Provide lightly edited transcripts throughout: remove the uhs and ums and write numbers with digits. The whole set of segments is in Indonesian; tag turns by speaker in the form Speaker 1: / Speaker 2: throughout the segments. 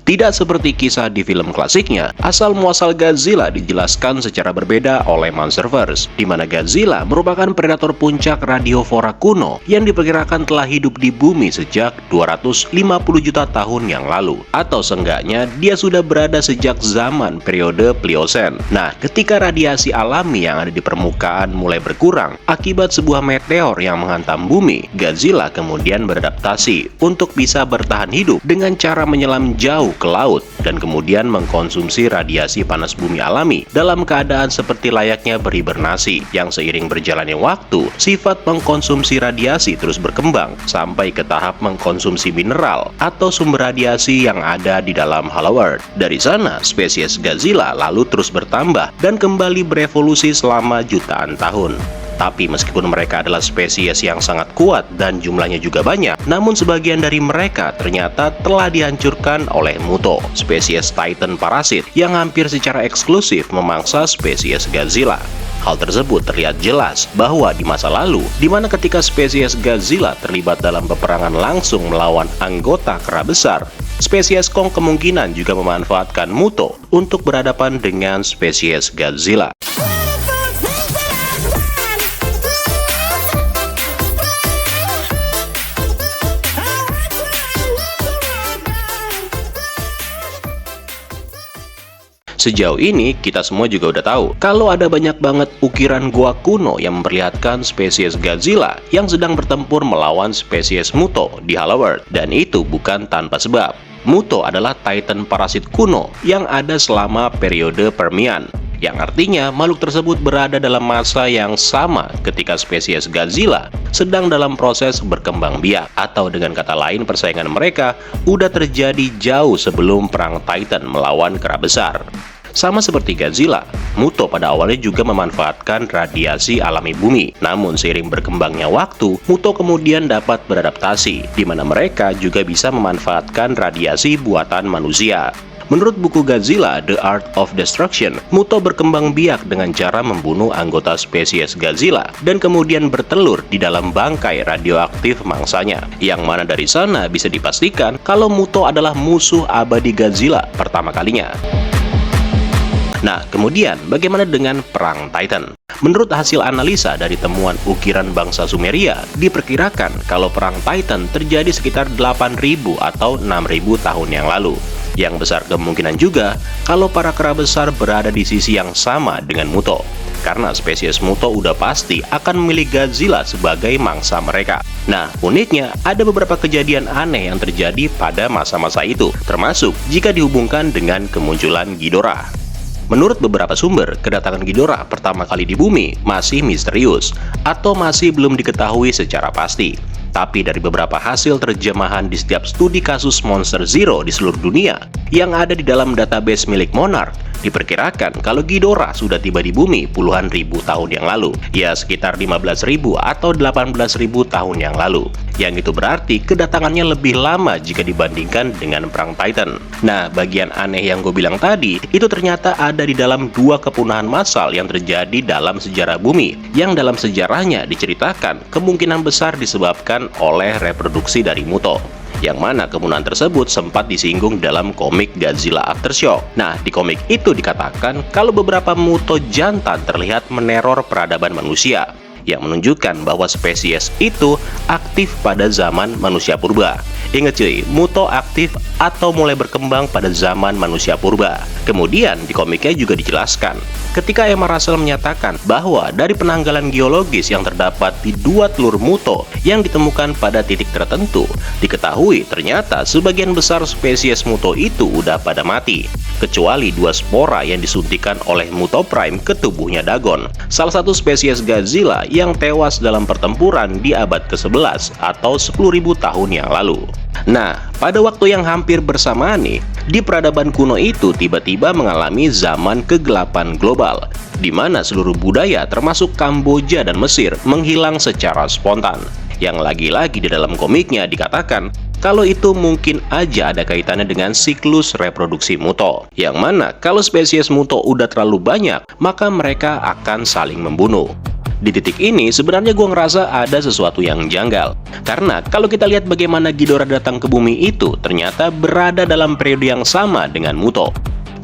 Speaker 1: Tidak seperti kisah di film klasiknya, asal-muasal Godzilla dijelaskan secara berbeda oleh Monsterverse, di mana Godzilla merupakan predator puncak radiovora kuno yang diperkirakan telah hidup di bumi sejak 250 juta tahun yang lalu. Atau seenggaknya, dia sudah berada sejak zaman periode Pliocene. Nah, ketika radiasi alami yang ada di permukaan mulai berkurang akibat sebuah meteor yang menghantam bumi, Godzilla kemudian beradaptasi untuk bisa bertahan hidup dengan cara menyelam jauh ke laut dan kemudian mengkonsumsi radiasi panas bumi alami dalam keadaan seperti layaknya berhibernasi, yang seiring berjalannya waktu, sifat mengkonsumsi radiasi terus berkembang sampai ke tahap mengkonsumsi mineral atau sumber radiasi yang ada di dalam Hollow Earth. Dari sana, spesies Godzilla lalu terus bertambah dan kembali berevolusi selama jutaan tahun. Tapi meskipun mereka adalah spesies yang sangat kuat dan jumlahnya juga banyak, namun sebagian dari mereka ternyata telah dihancurkan oleh Muto, spesies Titan parasit yang hampir secara eksklusif memangsa spesies Godzilla. Hal tersebut terlihat jelas bahwa di masa lalu, di mana ketika spesies Godzilla terlibat dalam peperangan langsung melawan anggota kera besar, spesies Kong kemungkinan juga memanfaatkan Muto untuk berhadapan dengan spesies Godzilla. Sejauh ini, kita semua juga udah tahu kalau ada banyak banget ukiran gua kuno yang memperlihatkan spesies Godzilla yang sedang bertempur melawan spesies Muto di Hollow Earth. Dan itu bukan tanpa sebab. Muto adalah Titan parasit kuno yang ada selama periode Permian, yang artinya makhluk tersebut berada dalam masa yang sama ketika spesies Godzilla sedang dalam proses berkembang biak, atau dengan kata lain persaingan mereka udah terjadi jauh sebelum perang Titan melawan kera besar. Sama seperti Godzilla, Muto pada awalnya juga memanfaatkan radiasi alami bumi. Namun seiring berkembangnya waktu, Muto kemudian dapat beradaptasi, di mana mereka juga bisa memanfaatkan radiasi buatan manusia. Menurut buku Godzilla, The Art of Destruction, Muto berkembang biak dengan cara membunuh anggota spesies Godzilla dan kemudian bertelur di dalam bangkai radioaktif mangsanya. Yang mana dari sana bisa dipastikan kalau Muto adalah musuh abadi Godzilla pertama kalinya. Nah, kemudian bagaimana dengan Perang Titan? Menurut hasil analisa dari temuan ukiran bangsa Sumeria, diperkirakan kalau Perang Titan terjadi sekitar 8.000 atau 6.000 tahun yang lalu. Yang besar kemungkinan juga kalau para kera besar berada di sisi yang sama dengan Muto, karena spesies Muto udah pasti akan memilih Godzilla sebagai mangsa mereka. Nah, uniknya ada beberapa kejadian aneh yang terjadi pada masa-masa itu, termasuk jika dihubungkan dengan kemunculan Ghidorah. Menurut beberapa sumber, kedatangan Ghidorah pertama kali di bumi masih misterius atau masih belum diketahui secara pasti. Tapi dari beberapa hasil terjemahan di setiap studi kasus Monster Zero di seluruh dunia yang ada di dalam database milik Monarch, diperkirakan kalau Ghidorah sudah tiba di bumi puluhan ribu tahun yang lalu, ya sekitar 15.000 atau 18.000 tahun yang lalu. Yang itu berarti kedatangannya lebih lama jika dibandingkan dengan Perang Titan. Nah, bagian aneh yang gue bilang tadi, itu ternyata ada di dalam dua kepunahan massal yang terjadi dalam sejarah bumi, yang dalam sejarahnya diceritakan kemungkinan besar disebabkan oleh reproduksi dari Muto, yang mana kepunahan tersebut sempat disinggung dalam komik Godzilla Aftershock. Nah, di komik itu dikatakan kalau beberapa Muto jantan terlihat meneror peradaban manusia, yang menunjukkan bahwa spesies itu aktif pada zaman manusia purba. Ingat cuy, Muto aktif atau mulai berkembang pada zaman manusia purba. Kemudian di komiknya juga dijelaskan, ketika Emma Russell menyatakan bahwa dari penanggalan geologis yang terdapat di dua telur Muto yang ditemukan pada titik tertentu, diketahui ternyata sebagian besar spesies Muto itu udah pada mati, kecuali dua spora yang disuntikan oleh Muto Prime ke tubuhnya Dagon, salah satu spesies Godzilla yang tewas dalam pertempuran di abad ke-11 atau 10.000 tahun yang lalu. Nah, pada waktu yang hampir bersamaan nih, di peradaban kuno itu tiba-tiba mengalami zaman kegelapan global, di mana seluruh budaya termasuk Kamboja dan Mesir menghilang secara spontan. Yang lagi-lagi di dalam komiknya dikatakan kalau itu mungkin aja ada kaitannya dengan siklus reproduksi Muto, yang mana kalau spesies Muto udah terlalu banyak, maka mereka akan saling membunuh. Di titik ini sebenarnya gue ngerasa ada sesuatu yang janggal. Karena kalau kita lihat bagaimana Ghidorah datang ke bumi itu ternyata berada dalam periode yang sama dengan Muto.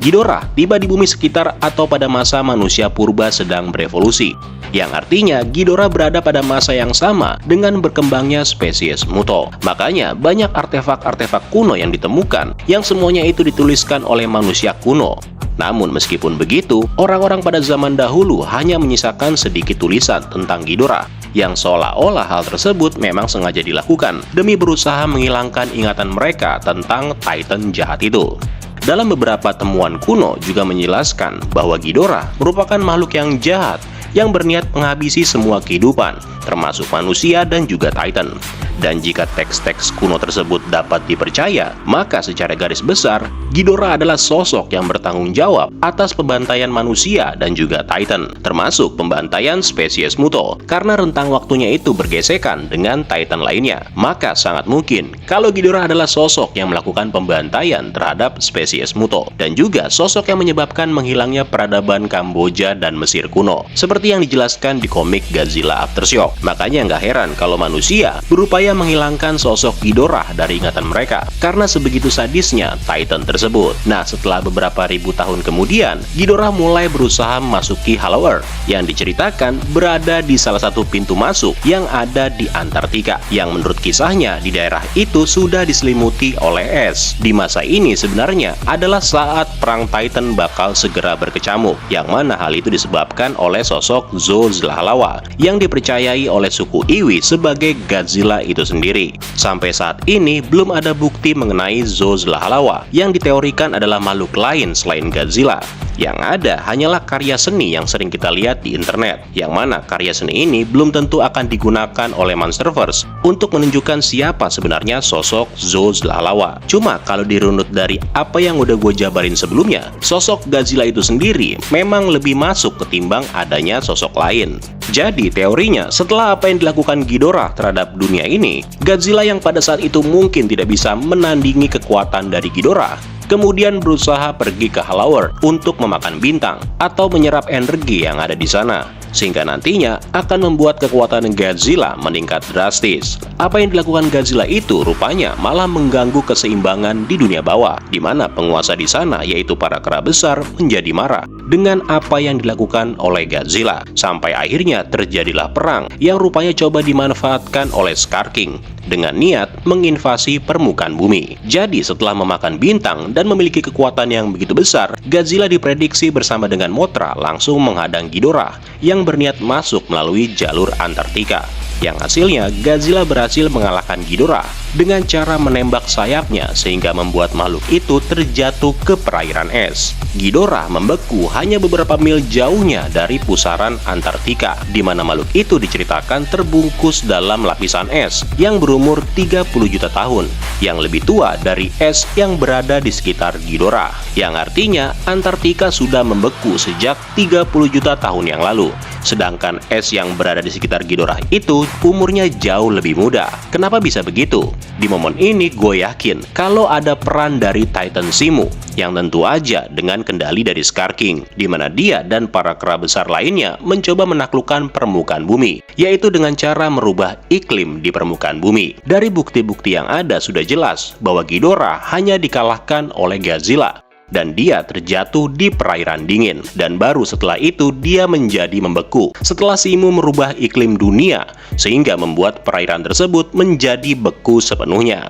Speaker 1: Ghidorah tiba di bumi sekitar atau pada masa manusia purba sedang berevolusi, yang artinya Ghidorah berada pada masa yang sama dengan berkembangnya spesies Muto. Makanya banyak artefak-artefak kuno yang ditemukan, yang semuanya itu dituliskan oleh manusia kuno. Namun meskipun begitu, orang-orang pada zaman dahulu hanya menyisakan sedikit tulisan tentang Ghidorah, yang seolah-olah hal tersebut memang sengaja dilakukan demi berusaha menghilangkan ingatan mereka tentang Titan jahat itu. Dalam beberapa temuan kuno juga menjelaskan bahwa Ghidorah merupakan makhluk yang jahat yang berniat menghabisi semua kehidupan, termasuk manusia dan juga Titan. Dan jika teks-teks kuno tersebut dapat dipercaya, maka secara garis besar, Ghidorah adalah sosok yang bertanggung jawab atas pembantaian manusia dan juga Titan, termasuk pembantaian spesies Muto. Karena rentang waktunya itu bergesekan dengan Titan lainnya, maka sangat mungkin kalau Ghidorah adalah sosok yang melakukan pembantaian terhadap spesies Muto, dan juga sosok yang menyebabkan menghilangnya peradaban Kamboja dan Mesir kuno, seperti yang dijelaskan di komik Godzilla Aftershock. Makanya nggak heran kalau manusia berupaya menghilangkan sosok Ghidorah dari ingatan mereka, karena sebegitu sadisnya Titan tersebut. Nah, setelah beberapa ribu tahun kemudian, Ghidorah mulai berusaha memasuki Hollow Earth, yang diceritakan berada di salah satu pintu masuk yang ada di Antartika, yang menurut kisahnya di daerah itu sudah diselimuti oleh es. Di masa ini sebenarnya adalah saat perang Titan bakal segera berkecamuk, yang mana hal itu disebabkan oleh sosok Zo-Zlhalawa yang dipercayai oleh suku Iwi sebagai Godzilla itu sendiri. Sampai saat ini belum ada bukti mengenai Zo-Zlhalawa yang diteorikan adalah makhluk lain selain Godzilla. Yang ada hanyalah karya seni yang sering kita lihat di internet, yang mana karya seni ini belum tentu akan digunakan oleh Monsterverse untuk menunjukkan siapa sebenarnya sosok Zo-Zlhalawa. Cuma kalau dirunut dari apa yang udah gue jabarin sebelumnya, sosok Godzilla itu sendiri memang lebih masuk ketimbang adanya sosok lain. Jadi teorinya, setelah apa yang dilakukan Ghidorah terhadap dunia ini, Godzilla yang pada saat itu mungkin tidak bisa menandingi kekuatan dari Ghidorah, kemudian berusaha pergi ke Hollow Earth untuk memakan bintang atau menyerap energi yang ada di sana, sehingga nantinya akan membuat kekuatan Godzilla meningkat drastis. Apa yang dilakukan Godzilla itu rupanya malah mengganggu keseimbangan di dunia bawah, di mana penguasa di sana yaitu para kera besar menjadi marah dengan apa yang dilakukan oleh Godzilla, sampai akhirnya terjadilah perang yang rupanya coba dimanfaatkan oleh Scar King dengan niat menginvasi permukaan bumi. Jadi setelah memakan bintang dan memiliki kekuatan yang begitu besar, Godzilla diprediksi bersama dengan Mothra langsung menghadang Ghidorah yang berniat masuk melalui jalur Antartika. Yang hasilnya Godzilla berhasil mengalahkan Ghidorah dengan cara menembak sayapnya sehingga membuat makhluk itu terjatuh ke perairan es. Ghidorah membeku hanya beberapa mil jauhnya dari pusaran Antartika, di mana makhluk itu diceritakan terbungkus dalam lapisan es yang berumur 30 juta tahun, yang lebih tua dari es yang berada di sekitar Ghidorah, yang artinya Antartika sudah membeku sejak 30 juta tahun yang lalu. Sedangkan es yang berada di sekitar Ghidorah itu umurnya jauh lebih muda. Kenapa bisa begitu? Di momen ini gue yakin kalau ada peran dari Titan Simu, yang tentu aja dengan kendali dari Scar King, di mana dia dan para kera besar lainnya mencoba menaklukkan permukaan bumi, yaitu dengan cara merubah iklim di permukaan bumi. Dari bukti-bukti yang ada sudah jelas bahwa Ghidorah hanya dikalahkan oleh Godzilla, dan dia terjatuh di perairan dingin, dan baru setelah itu dia menjadi membeku setelah Simu merubah iklim dunia sehingga membuat perairan tersebut menjadi beku sepenuhnya.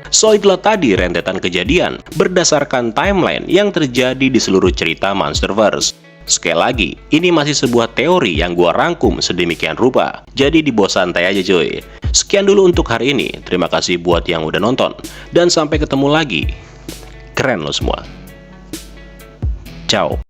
Speaker 1: So itulah tadi rentetan kejadian berdasarkan timeline yang terjadi di seluruh cerita Monsterverse. Sekali lagi, ini masih sebuah teori yang gua rangkum sedemikian rupa, jadi dibawa santai aja cuy. Sekian dulu untuk hari ini, terima kasih buat yang udah nonton, dan sampai ketemu lagi. Keren lo semua. Ciao.